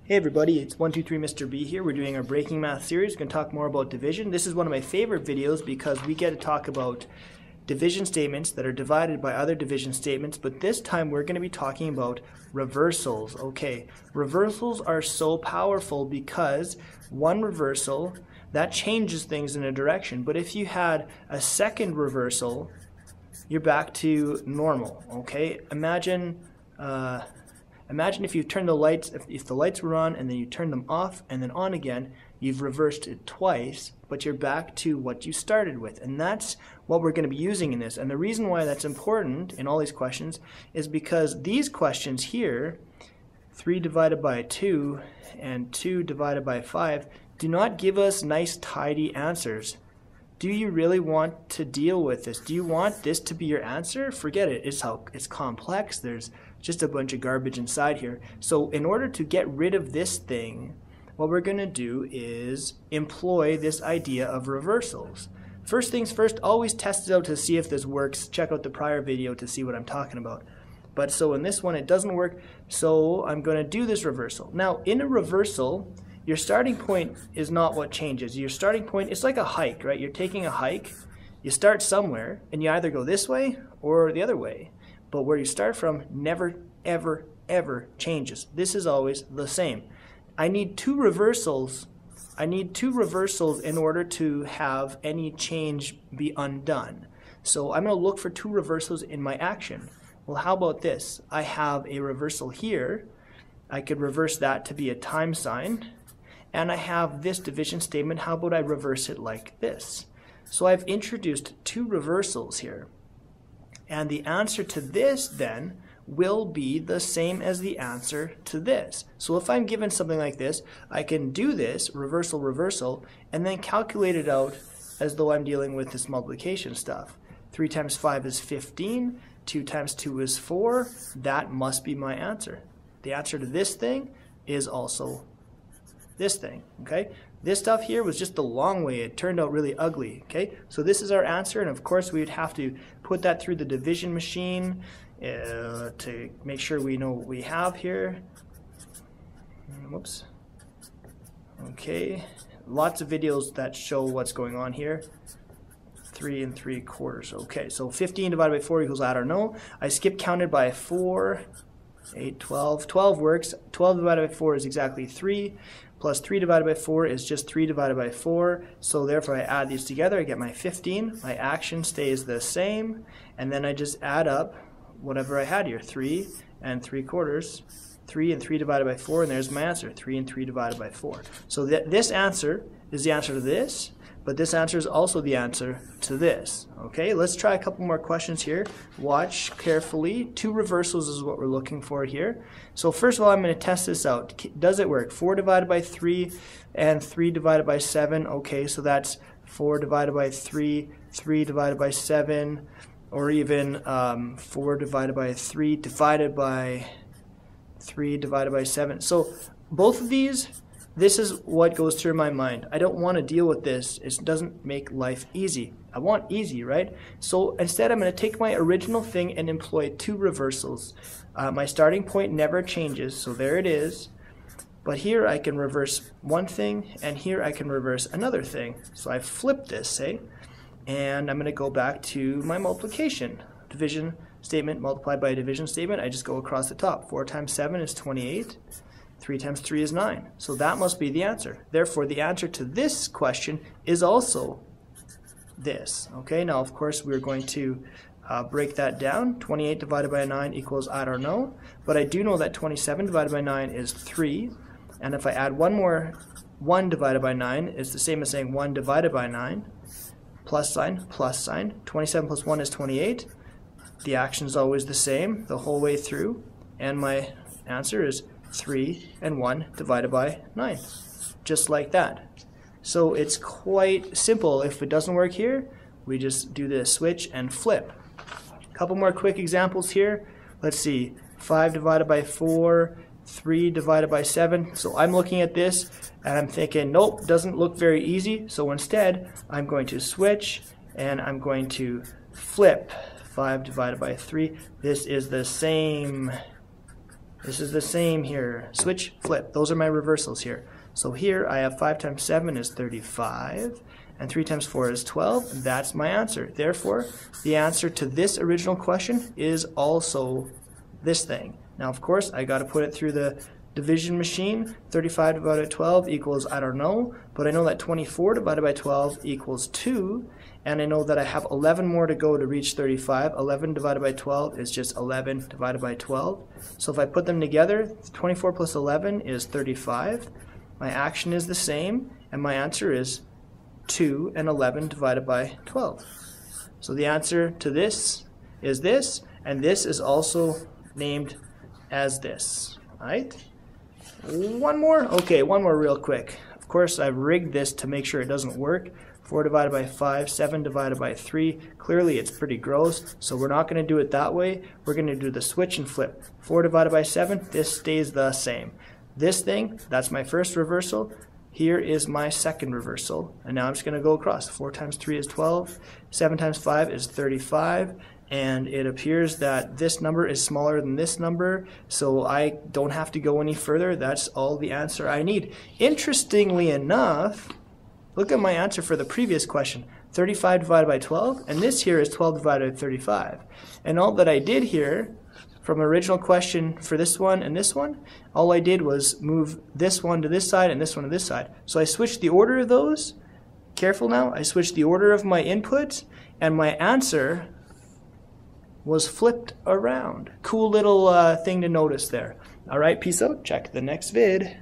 Hey everybody, it's 123 Mr. B here. We're doing our Breaking Math series. We're going to talk more about division. This is one of my favorite videos because we get to talk about division statements that are divided by other division statements, but this time we're going to be talking about reversals. Okay, reversals are so powerful because one reversal, that changes things in a direction, but if you had a second reversal, you're back to normal. Okay, imagine if you turn the lights, if the lights were on and then you turn them off and then on again, you've reversed it twice, but you're back to what you started with. And that's what we're going to be using in this. And the reason why that's important in all these questions is because these questions here, 3 divided by 2 and 2 divided by 5, do not give us nice tidy answers. Do you really want to deal with this? Do you want this to be your answer? Forget it. It's complex. There's just a bunch of garbage inside here. So in order to get rid of this thing, what we're going to do is employ this idea of reversals. First things first, always test it out to see if this works. Check out the prior video to see what I'm talking about. But so in this one it doesn't work, so I'm going to do this reversal. Now in a reversal, your starting point is not what changes. Your starting point, it's like a hike, right? You're taking a hike, you start somewhere, and you either go this way or the other way. But where you start from never, ever, ever changes. This is always the same. I need two reversals. I need two reversals in order to have any change be undone. So I'm going to look for two reversals in my action. Well, how about this? I have a reversal here. I could reverse that to be a time sign. And I have this division statement. How about I reverse it like this? So I've introduced two reversals here. And the answer to this then will be the same as the answer to this. So if I'm given something like this, I can do this, reversal, reversal, and then calculate it out as though I'm dealing with this multiplication stuff. 3 times 5 is 15, 2 times 2 is 4, that must be my answer. The answer to this thing is also this thing, okay? This stuff here was just the long way. It turned out really ugly, okay? So this is our answer, and of course we would have to put that through the division machine to make sure we know what we have here. Whoops. Okay, lots of videos that show what's going on here. 3 3/4. Okay, so 15 divided by 4 equals, I don't know. I skip counted by 4, 8, 12. 12 works. 12 divided by 4 is exactly 3. Plus 3 divided by 4 is just 3 divided by 4. So therefore I add these together, I get my 15. My action stays the same. And then I just add up whatever I had here, 3 3/4. 3 and 3 divided by 4, and there's my answer, 3 and 3 divided by 4. So this answer is the answer to this, but this answer is also the answer to this. Okay, let's try a couple more questions here. Watch carefully. Two reversals is what we're looking for here. So first of all, I'm going to test this out. Does it work? 4 divided by 3 and 3 divided by 7. Okay, so that's 4 divided by 3, 3 divided by 7, or even 4 divided by 3 divided by 3 divided by 7. So both of these, this is what goes through my mind. I don't want to deal with this. It doesn't make life easy. I want easy, right? So instead I'm going to take my original thing and employ two reversals. My starting point never changes, so there it is. But here I can reverse one thing, and here I can reverse another thing. So I flip this, say, and I'm going to go back to my multiplication. Division statement multiplied by a division statement. I just go across the top. 4 times 7 is 28. 3 times 3 is 9. So that must be the answer. Therefore, the answer to this question is also this. Okay, now of course we're going to break that down. 28 divided by 9 equals, I don't know. But I do know that 27 divided by 9 is 3. And if I add one more, 1 divided by 9 is the same as saying 1 divided by 9. Plus sign, plus sign. 27 plus 1 is 28. The action is always the same the whole way through. And my answer is 3 and 1 divided by 9, just like that. So it's quite simple. If it doesn't work here, we just do the switch and flip. A couple more quick examples here. Let's see, 5 divided by 4, 3 divided by 7. So I'm looking at this and I'm thinking, nope, doesn't look very easy. So instead, I'm going to switch and I'm going to flip. 5 divided by 3. This is the same This is the same here. Switch, flip. Those are my reversals here. So here I have 5 times 7 is 35, and 3 times 4 is 12, and that's my answer. Therefore, the answer to this original question is also this thing. Now, of course, I got to put it through the division machine. 35 divided by 12 equals, I don't know, but I know that 24 divided by 12 equals 2, and I know that I have 11 more to go to reach 35. 11 divided by 12 is just 11 divided by 12. So if I put them together, 24 plus 11 is 35. My action is the same, and my answer is 2 and 11 divided by 12. So the answer to this is this, and this is also named as this. Right? One more? Okay, one more real quick. Of course, I've rigged this to make sure it doesn't work. 4 divided by 5, 7 divided by 3. Clearly, it's pretty gross, so we're not going to do it that way. We're going to do the switch and flip. 4 divided by 7, this stays the same. This thing, that's my first reversal. Here is my second reversal. And now I'm just going to go across. 4 times 3 is 12. 7 times 5 is 35. And it appears that this number is smaller than this number, so I don't have to go any further. That's all the answer I need. Interestingly enough, look at my answer for the previous question. 35 divided by 12, and this here is 12 divided by 35. And all that I did here, from original question for this one and this one, all I did was move this one to this side and this one to this side. So I switched the order of those. Careful now. I switched the order of my inputs, and my answer was flipped around. Cool little thing to notice there. All right, peace out. Check the next vid.